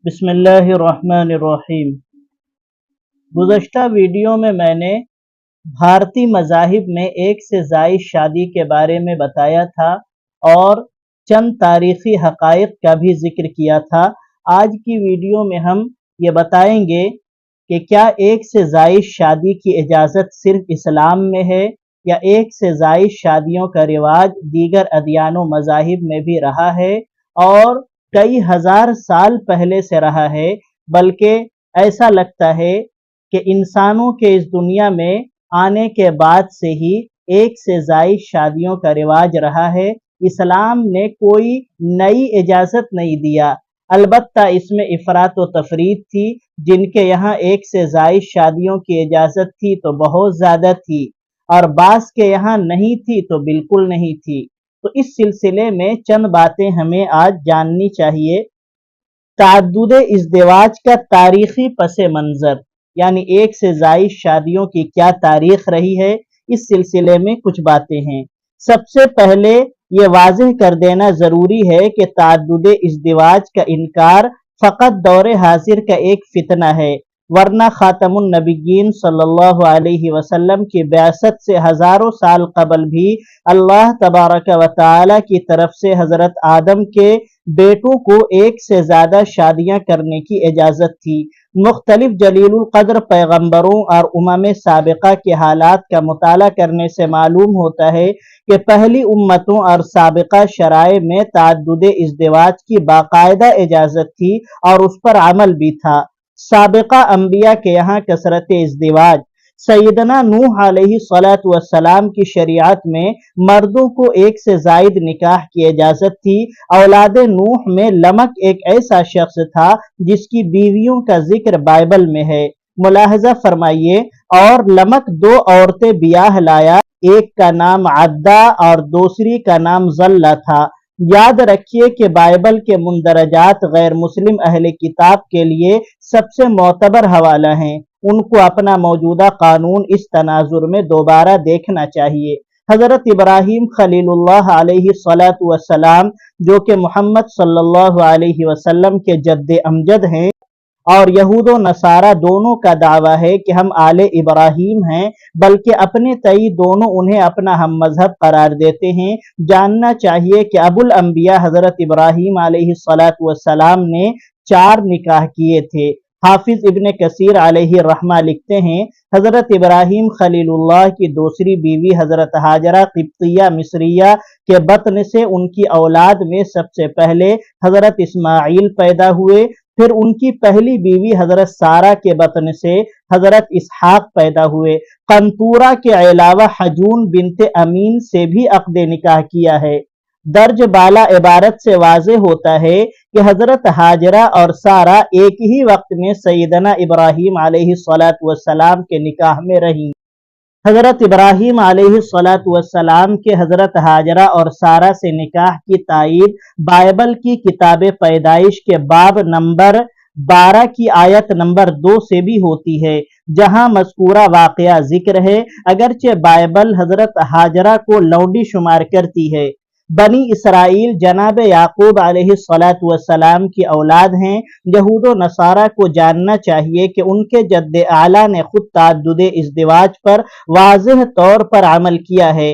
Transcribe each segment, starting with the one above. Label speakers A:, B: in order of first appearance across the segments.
A: بسم اللہ الرحمن الرحیم۔ گزشتہ ویڈیو میں نے بھارتی مذاہب میں ایک سے زائد شادی کے بارے میں بتایا تھا اور چند تاریخی حقائق کا بھی ذکر کیا تھا۔ آج کی ویڈیو میں ہم یہ بتائیں گے کہ کیا ایک سے زائد شادی کی اجازت صرف اسلام میں ہے یا ایک سے زائد شادیوں کا رواج دیگر ادیان و مذاہب میں بھی رہا ہے اور کئی ہزار سال پہلے سے رہا ہے، بلکہ ایسا لگتا ہے کہ انسانوں کے اس دنیا میں آنے کے بعد سے ہی ایک سے زائد شادیوں کا رواج رہا ہے۔ اسلام نے کوئی نئی اجازت نہیں دیا، البتہ اس میں افراط و تفریط تھی۔ جن کے یہاں ایک سے زائد شادیوں کی اجازت تھی تو بہت زیادہ تھی، اور بعض کے یہاں نہیں تھی تو بالکل نہیں تھی۔ تو اس سلسلے میں چند باتیں ہمیں آج جاننی چاہیے۔ تعدد ازدواج کا تاریخی پس منظر، یعنی ایک سے زائد شادیوں کی کیا تاریخ رہی ہے، اس سلسلے میں کچھ باتیں ہیں۔ سب سے پہلے یہ واضح کر دینا ضروری ہے کہ تعدد ازدواج کا انکار فقط دور حاضر کا ایک فتنہ ہے، ورنہ خاتم النبیین صلی اللہ علیہ وسلم کی بعثت سے ہزاروں سال قبل بھی اللہ تبارک و تعالی کی طرف سے حضرت آدم کے بیٹوں کو ایک سے زیادہ شادیاں کرنے کی اجازت تھی۔ مختلف جلیل القدر پیغمبروں اور امم سابقہ کے حالات کا مطالعہ کرنے سے معلوم ہوتا ہے کہ پہلی امتوں اور سابقہ شرائع میں تعدد ازدواج کی باقاعدہ اجازت تھی اور اس پر عمل بھی تھا۔ سابقہ انبیاء کے یہاں کثرت ازدواج، سیدنا نوح علیہ السلام کی شریعت میں مردوں کو ایک سے زائد نکاح کی اجازت تھی۔ اولاد نوح میں لمک ایک ایسا شخص تھا جس کی بیویوں کا ذکر بائبل میں ہے۔ ملاحظہ فرمائیے، اور لمک دو عورتیں بیاہ لایا، ایک کا نام عدہ اور دوسری کا نام زلہ تھا۔ یاد رکھیے کہ بائبل کے مندرجات غیر مسلم اہل کتاب کے لیے سب سے معتبر حوالہ ہیں۔ ان کو اپنا موجودہ قانون اس تناظر میں دوبارہ دیکھنا چاہیے۔ حضرت ابراہیم خلیل اللہ علیہ السلام، جو کہ محمد صلی اللہ علیہ وسلم کے جد امجد ہیں، اور یہود و نصارہ دونوں کا دعویٰ ہے کہ ہم آل ابراہیم ہیں، بلکہ اپنے تئیں دونوں انہیں اپنا ہم مذہب قرار دیتے ہیں۔ جاننا چاہیے کہ ابو الانبیاء حضرت ابراہیم علیہ السلام نے 4 نکاح کیے تھے۔ حافظ ابن کثیر علیہ الرحمہ لکھتے ہیں، حضرت ابراہیم خلیل اللہ کی دوسری بیوی حضرت ہاجرہ قبطیہ مصریہ کے بطن سے ان کی اولاد میں سب سے پہلے حضرت اسماعیل پیدا ہوئے، پھر ان کی پہلی بیوی حضرت سارہ کے بطن سے حضرت اسحاق پیدا ہوئے۔ قنطورہ کے علاوہ حجون بنت امین سے بھی عقد نکاح کیا ہے۔ درج بالا عبارت سے واضح ہوتا ہے کہ حضرت ہاجرہ اور سارہ ایک ہی وقت میں سیدنا ابراہیم علیہ السلام کے نکاح میں رہیں۔ حضرت ابراہیم علیہ السلام کے حضرت ہاجرہ اور سارہ سے نکاح کی تائید بائبل کی کتاب پیدائش کے باب نمبر 12 کی آیت نمبر 2 سے بھی ہوتی ہے، جہاں مذکورہ واقعہ ذکر ہے۔ اگرچہ بائبل حضرت ہاجرہ کو لونڈی شمار کرتی ہے۔ بنی اسرائیل جناب یعقوب علیہ السلام کی اولاد ہیں۔ یہود و نصارہ کو جاننا چاہیے کہ ان کے جد اعلیٰ نے خود تعدد ازدواج پر واضح طور پر عمل کیا ہے۔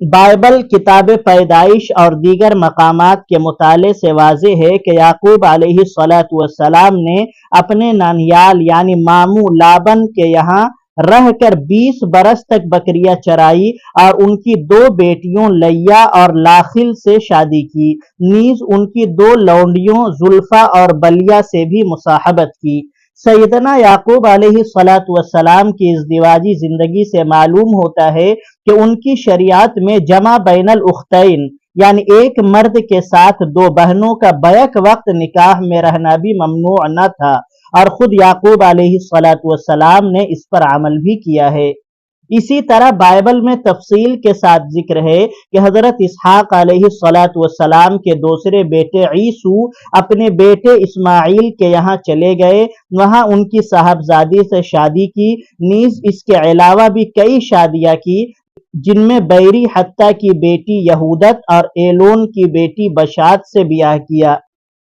A: بائبل کتاب پیدائش اور دیگر مقامات کے مطالعے سے واضح ہے کہ یعقوب علیہ السلام نے اپنے نانیال یعنی ماموں لابن کے یہاں رہ کر 20 برس تک بکریاں چرائی اور ان کی 2 بیٹیوں لیا اور لاخل سے شادی کی، نیز ان کی 2 لونڈیوں زلفا اور بلیہ سے بھی مصاحبت کی۔ سیدنا یعقوب علیہ السلام کی ازدواجی زندگی سے معلوم ہوتا ہے کہ ان کی شریعت میں جمع بین الاختین یعنی ایک مرد کے ساتھ 2 بہنوں کا بیک وقت نکاح میں رہنا بھی ممنوع نہ تھا، اور خود یعقوب علیہ السلام نے اس پر عمل بھی کیا ہے۔ اسی طرح بائبل میں تفصیل کے ساتھ ذکر ہے کہ حضرت اسحاق علیہ السلام کے دوسرے بیٹے عیسو اپنے بیٹے اسماعیل کے یہاں چلے گئے، وہاں ان کی صاحبزادی سے شادی کی، نیز اس کے علاوہ بھی کئی شادیاں کی، جن میں بیری حتہ کی بیٹی یہودت اور ایلون کی بیٹی بشات سے بیاہ کیا۔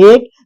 A: 1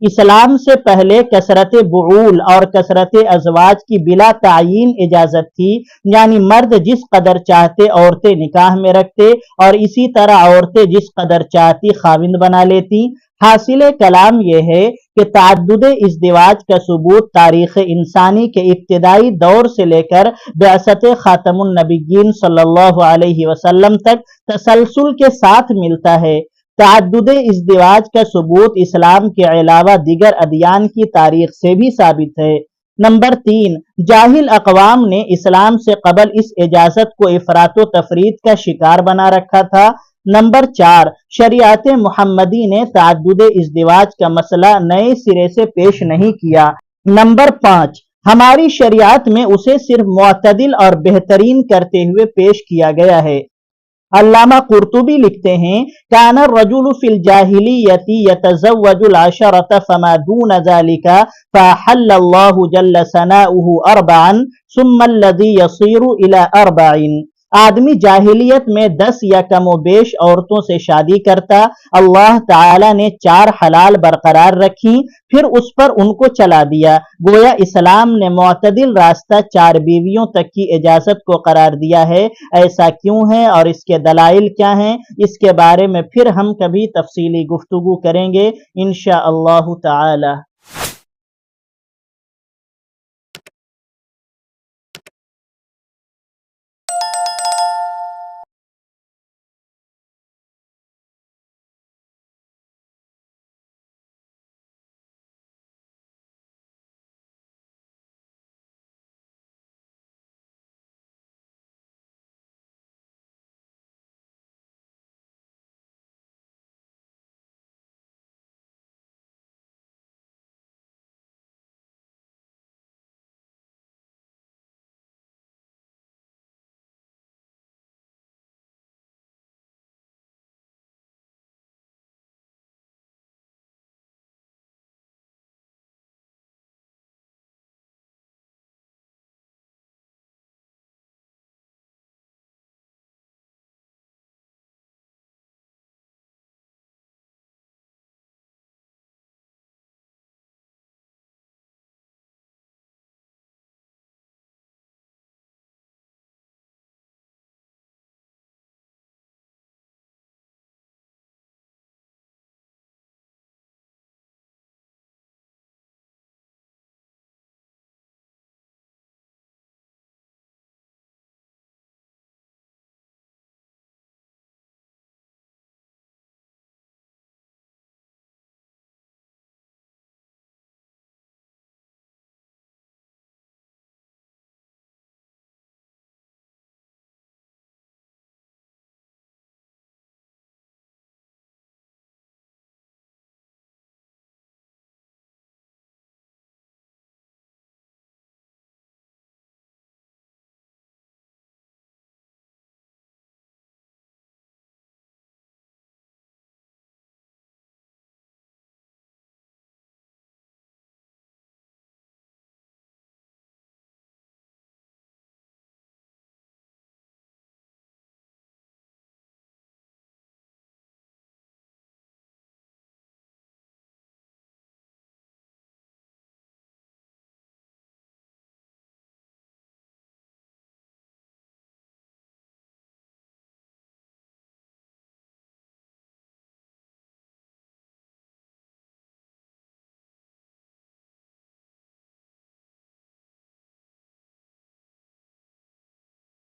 A: اسلام سے پہلے کثرت بعول اور کثرت ازواج کی بلا تعین اجازت تھی، یعنی مرد جس قدر چاہتے عورتیں نکاح میں رکھتے اور اسی طرح عورتیں جس قدر چاہتی خاوند بنا لیتی۔ حاصل کلام یہ ہے کہ تعدد ازدواج کا ثبوت تاریخ انسانی کے ابتدائی دور سے لے کر بعثت خاتم النبیین صلی اللہ علیہ وسلم تک تسلسل کے ساتھ ملتا ہے۔ تعدد ازدواج کا ثبوت اسلام کے علاوہ دیگر ادیان کی تاریخ سے بھی ثابت ہے۔ نمبر 3، جاہل اقوام نے اسلام سے قبل اس اجازت کو افراط و تفریط کا شکار بنا رکھا تھا۔ نمبر 4، شریعت محمدی نے تعدد ازدواج کا مسئلہ نئے سرے سے پیش نہیں کیا۔ نمبر 5، ہماری شریعت میں اسے صرف معتدل اور بہترین کرتے ہوئے پیش کیا گیا ہے۔ علامہ قرطبی لکھتے ہیں، کان الرجل فی الجاہلیۃ یتزوج العشرۃ فما دون ذلك فاحل اللہ جل ثناؤہ اربعا ثم الذی یصیر الی 4۔ آدمی جاہلیت میں 10 یا کم و بیش عورتوں سے شادی کرتا، اللہ تعالی نے 4 حلال برقرار رکھی، پھر اس پر ان کو چلا دیا۔ گویا اسلام نے معتدل راستہ 4 بیویوں تک کی اجازت کو قرار دیا ہے۔ ایسا کیوں ہے اور اس کے دلائل کیا ہیں، اس کے بارے میں پھر ہم کبھی تفصیلی گفتگو کریں گے انشاءاللہ تعالی۔